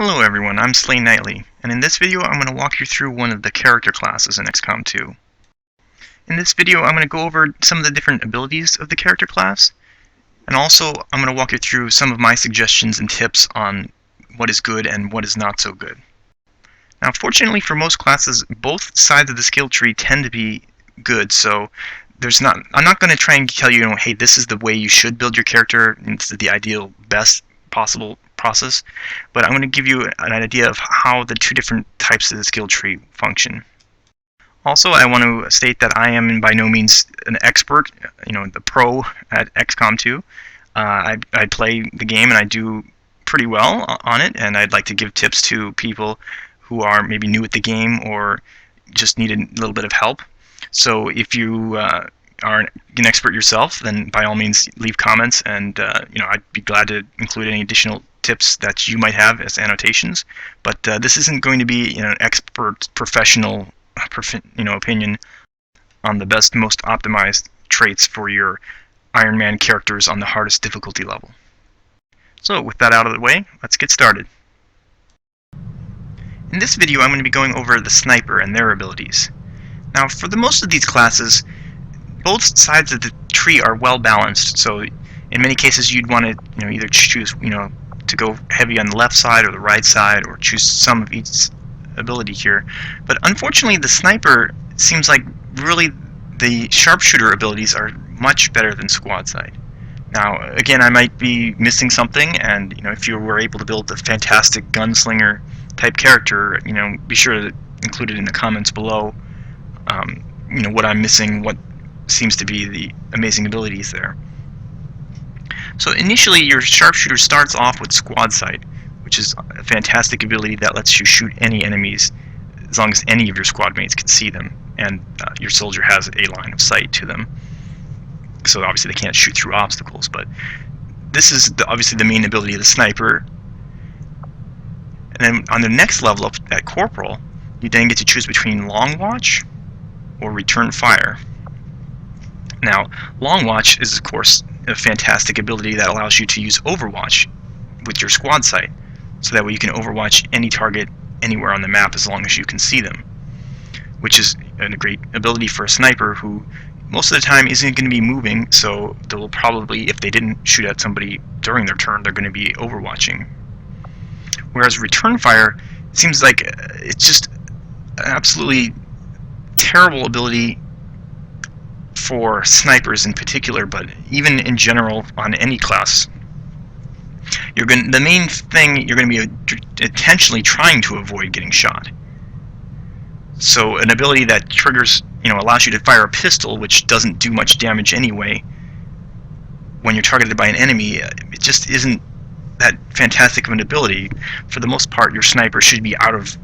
Hello everyone, I'm Slane Knightley, and in this video I'm going to walk you through one of the character classes in XCOM 2. In this video I'm going to go over some of the different abilities of the character class, and also I'm going to walk you through some of my suggestions and tips on what is good and what is not so good. Now fortunately for most classes, both sides of the skill tree tend to be good, so I'm not going to try and tell you, hey, this is the way you should build your character, this is the ideal, best possible process, but I'm going to give you an idea of how the two different types of the skill tree function. Also, I want to state that I am by no means an expert, the pro at XCOM 2. I play the game and I do pretty well on it, and I'd like to give tips to people who are maybe new at the game or just need a little bit of help. So if you are an expert yourself, then by all means leave comments, and I'd be glad to include any additional tips that you might have as annotations. But this isn't going to be an expert professional opinion on the best, most optimized traits for your Iron Man characters on the hardest difficulty level. So with that out of the way, let's get started. In this video I'm going to be going over the sniper and their abilities. Now for the most of these classes, both sides of the tree are well balanced, so in many cases you'd want to either choose to go heavy on the left side or the right side, or choose some of each ability here. But unfortunately the sniper seems like really the sharpshooter abilities are much better than squad side. Now again, I might be missing something, and if you were able to build a fantastic gunslinger type character, be sure to include it in the comments below. What I'm missing, what seems to be the amazing abilities there. So initially your sharpshooter starts off with squad sight, which is a fantastic ability that lets you shoot any enemies as long as any of your squad mates can see them, and your soldier has a line of sight to them. So obviously they can't shoot through obstacles, but this is obviously the main ability of the sniper. And then on the next level up at corporal, you then get to choose between long watch or return fire. Now, long watch is of course a fantastic ability that allows you to use overwatch with your squad sight, so that way you can overwatch any target anywhere on the map as long as you can see them, which is a great ability for a sniper who most of the time isn't going to be moving, so they will probably, if they didn't shoot at somebody during their turn, they're going to be overwatching. Whereas return fire seems like it's just an absolutely terrible ability for snipers in particular, but even in general on any class. The main thing you're going to be intentionally trying to avoid getting shot. So an ability that triggers, allows you to fire a pistol, which doesn't do much damage anyway, when you're targeted by an enemy, it just isn't that fantastic of an ability. For the most part, your sniper should be out of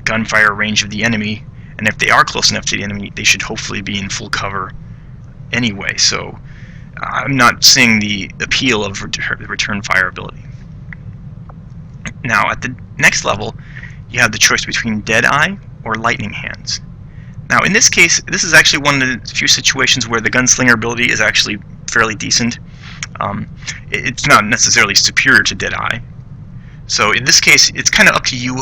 gunfire range of the enemy, and if they are close enough to the enemy, they should hopefully be in full cover anyway. So I'm not seeing the appeal of the return fire ability. Now at the next level, you have the choice between Deadeye or Lightning Hands. Now in this case, this is actually one of the few situations where the gunslinger ability is actually fairly decent. It's not necessarily superior to Deadeye. So in this case, it's kind of up to you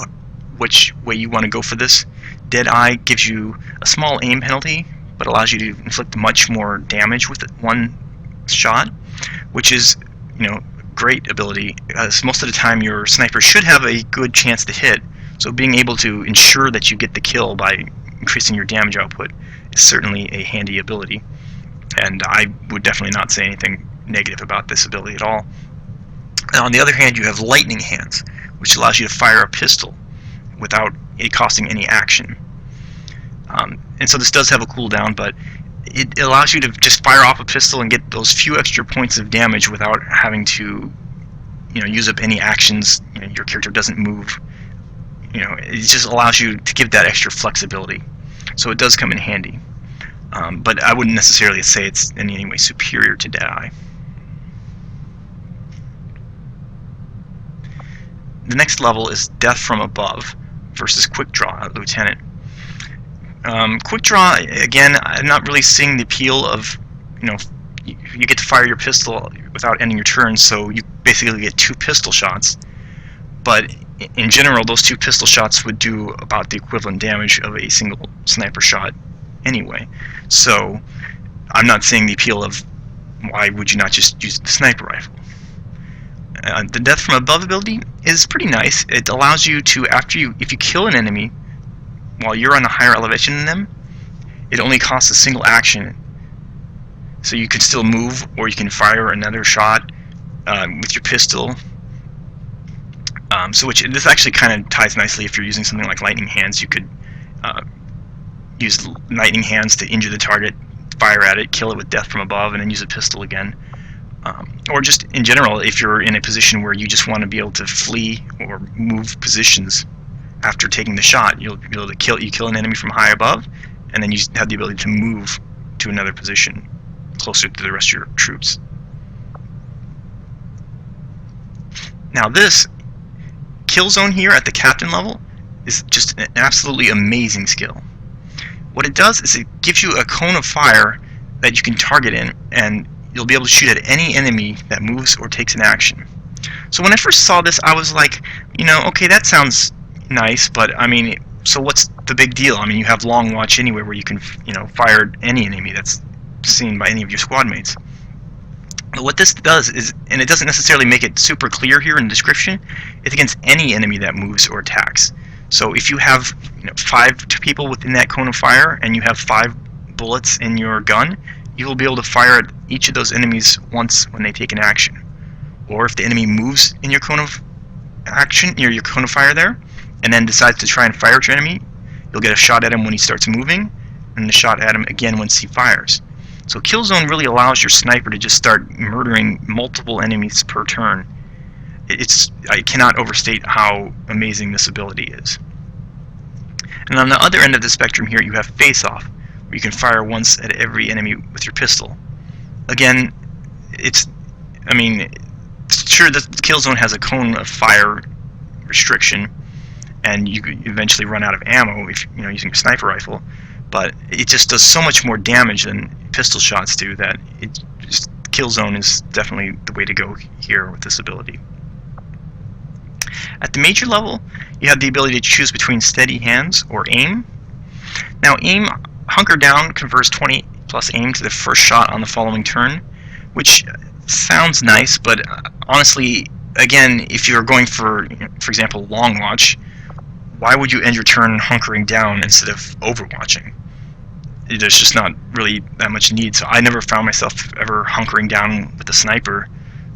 which way you want to go for this. Deadeye gives you a small aim penalty, but allows you to inflict much more damage with one shot, which is, great ability, because most of the time your sniper should have a good chance to hit, so being able to ensure that you get the kill by increasing your damage output is certainly a handy ability, and I would definitely not say anything negative about this ability at all. Now, on the other hand, you have Lightning Hands, which allows you to fire a pistol without it costing any action. And so this does have a cooldown, but it allows you to just fire off a pistol and get those few extra points of damage without having to, use up any actions. Your character doesn't move. It just allows you to give that extra flexibility. So it does come in handy. But I wouldn't necessarily say it's in any way superior to Deadeye. The next level is Death from Above versus Quick Draw Lieutenant. Quick Draw, again, I'm not really seeing the appeal of, you get to fire your pistol without ending your turn, so you basically get 2 pistol shots. But in general, those 2 pistol shots would do about the equivalent damage of a single sniper shot anyway. So I'm not seeing the appeal of why would you not just use the sniper rifle. The death from above ability is pretty nice. It allows you to, if you kill an enemy while you're on a higher elevation than them, it only costs a single action. So you can still move, or you can fire another shot with your pistol. This actually kind of ties nicely if you're using something like lightning hands. You could use lightning hands to injure the target, fire at it, kill it with death from above, and then use a pistol again. Or just in general, if you're in a position where you just want to be able to flee or move positions after taking the shot, you'll be able to kill an enemy from high above, and then you have the ability to move to another position closer to the rest of your troops. Now this kill zone here at the captain level is just an absolutely amazing skill. What it does is it gives you a cone of fire that you can target in, and you'll be able to shoot at any enemy that moves or takes an action. So when I first saw this, I was like, okay, that sounds nice, but I mean, so what's the big deal? I mean, you have long watch anyway, where you can, fire at any enemy that's seen by any of your squad mates. But what this does is, and it doesn't necessarily make it super clear here in the description, it's against any enemy that moves or attacks. So if you have 5 people within that cone of fire, and you have 5 bullets in your gun, you will be able to fire at each of those enemies once when they take an action. Or if the enemy moves in your cone of action, your cone of fire there, and then decides to try and fire at your enemy, you'll get a shot at him when he starts moving, and a shot at him again once he fires. So kill zone really allows your sniper to just start murdering multiple enemies per turn. I cannot overstate how amazing this ability is. And on the other end of the spectrum here, you have face-off, where you can fire once at every enemy with your pistol. Again, sure, the kill zone has a cone of fire restriction, and you could eventually run out of ammo if using a sniper rifle, but it just does so much more damage than pistol shots do that kill zone is definitely the way to go here with this ability. At the major level, you have the ability to choose between steady hands or aim. Now aim, hunker down converts 20 plus aim to the first shot on the following turn, which sounds nice, but honestly, again, if you're going for example, long watch, why would you end your turn hunkering down instead of overwatching? There's just not really that much need, so I never found myself ever hunkering down with a sniper,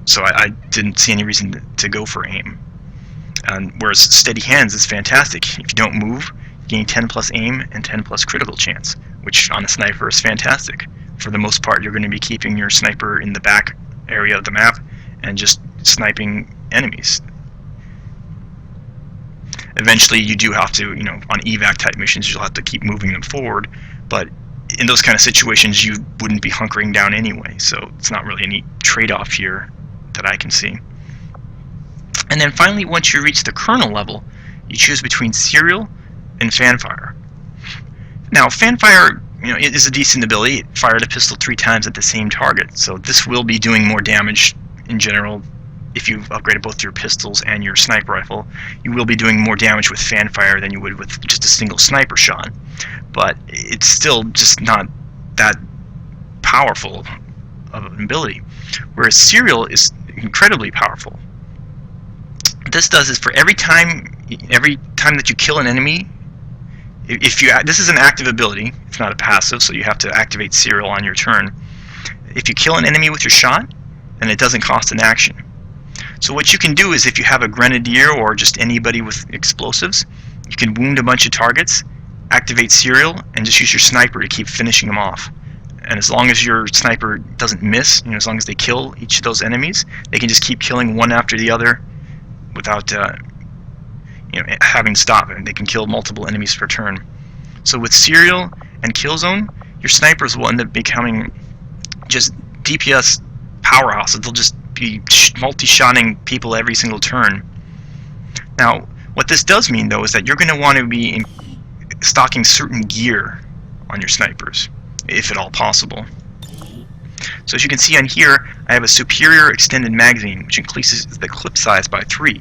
so I didn't see any reason to go for aim. Whereas steady hands is fantastic. If you don't move, you gain 10 plus aim and 10 plus critical chance, which on a sniper is fantastic. For the most part, you're going to be keeping your sniper in the back area of the map and just sniping enemies. Eventually, you do have to, on evac type missions, you'll have to keep moving them forward, but in those kind of situations, you wouldn't be hunkering down anyway, so it's not really any trade-off here that I can see. And then finally, once you reach the colonel level, you choose between serial and fanfire. Now, fanfire, it is a decent ability. It fired a pistol 3 times at the same target, so this will be doing more damage in general. If you've upgraded both your pistols and your sniper rifle, you will be doing more damage with fanfire than you would with just a single sniper shot. But it's still just not that powerful of an ability. Whereas serial is incredibly powerful. What this does is for every time that you kill an enemy, this is an active ability, it's not a passive, so you have to activate serial on your turn. If you kill an enemy with your shot, then it doesn't cost an action. So what you can do is if you have a grenadier or just anybody with explosives, you can wound a bunch of targets, activate serial, and just use your sniper to keep finishing them off. And as long as your sniper doesn't miss, as long as they kill each of those enemies, they can just keep killing one after the other without having to stop, and they can kill multiple enemies per turn. So with serial and kill zone, your snipers will end up becoming just DPS powerhouses. They'll just be multi-shotting people every single turn. Now, what this does mean, though, is that you're going to want to be stocking certain gear on your snipers, if at all possible. So as you can see on here, I have a superior extended magazine, which increases the clip size by 3.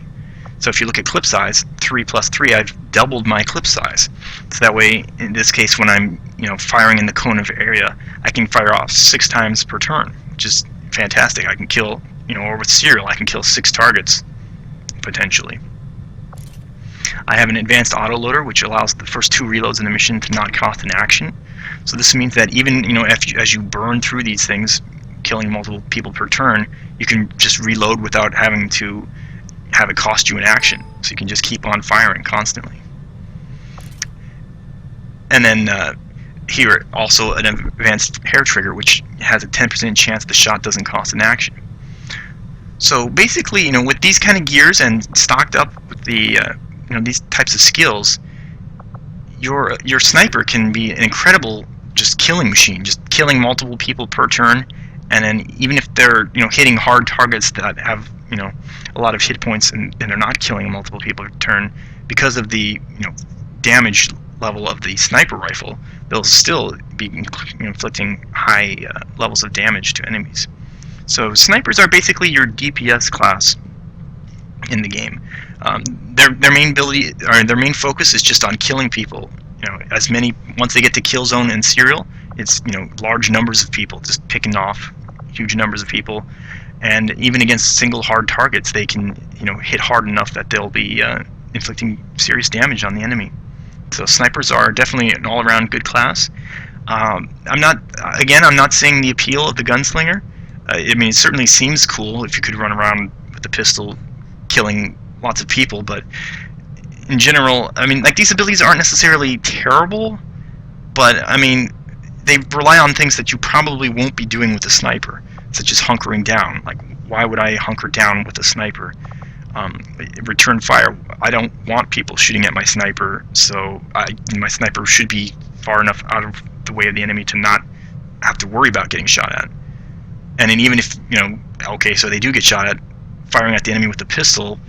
So if you look at clip size, 3 plus 3, I've doubled my clip size. So that way, in this case, when I'm firing in the cone of area, I can fire off 6 times per turn, which is fantastic. I can kill, or with serial, I can kill 6 targets potentially. I have an advanced autoloader, which allows the first 2 reloads in the mission to not cost an action. So this means that even as you burn through these things, killing multiple people per turn, you can just reload without having to have it cost you an action. So you can just keep on firing constantly. And then here also an advanced hair trigger, which has a 10% chance the shot doesn't cost an action. So basically, with these kind of gears and stocked up with the these types of skills, your sniper can be an incredible just killing machine, just killing multiple people per turn. And then even if they're hitting hard targets that have a lot of hit points and they're not killing multiple people per turn, because of the damage level of the sniper rifle, they'll still be inflicting high levels of damage to enemies. So snipers are basically your DPS class in the game. Their main ability, or their main focus, is just on killing people. Once they get to kill zone and serial, it's large numbers of people, just picking off huge numbers of people. And even against single hard targets, they can hit hard enough that they'll be inflicting serious damage on the enemy. So snipers are definitely an all-around good class. I'm not saying the appeal of the gunslinger. It certainly seems cool if you could run around with a pistol killing lots of people, but in general, these abilities aren't necessarily terrible, but they rely on things that you probably won't be doing with a sniper, such as hunkering down. Like, why would I hunker down with a sniper? Return fire. I don't want people shooting at my sniper, so my sniper should be far enough out of the way of the enemy to not have to worry about getting shot at. And then even if, okay, so they do get shot at, firing at the enemy with a pistol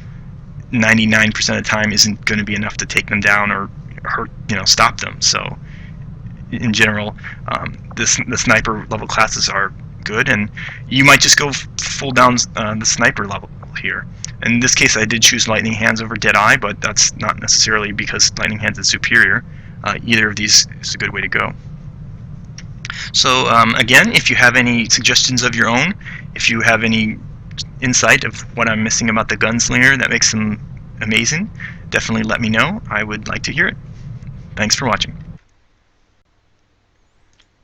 99% of the time isn't going to be enough to take them down or hurt, stop them. So in general, the sniper level classes are good, and you might just go full down the sniper level here. In this case, I did choose Lightning Hands over Deadeye, but that's not necessarily because Lightning Hands is superior. Either of these is a good way to go. So again, if you have any suggestions of your own, if you have any insight of what I'm missing about the gunslinger that makes them amazing, definitely let me know. I would like to hear it. Thanks for watching.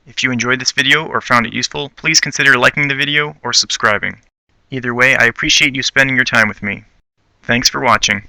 If you enjoyed this video or found it useful, please consider liking the video or subscribing. Either way, I appreciate you spending your time with me. Thanks for watching.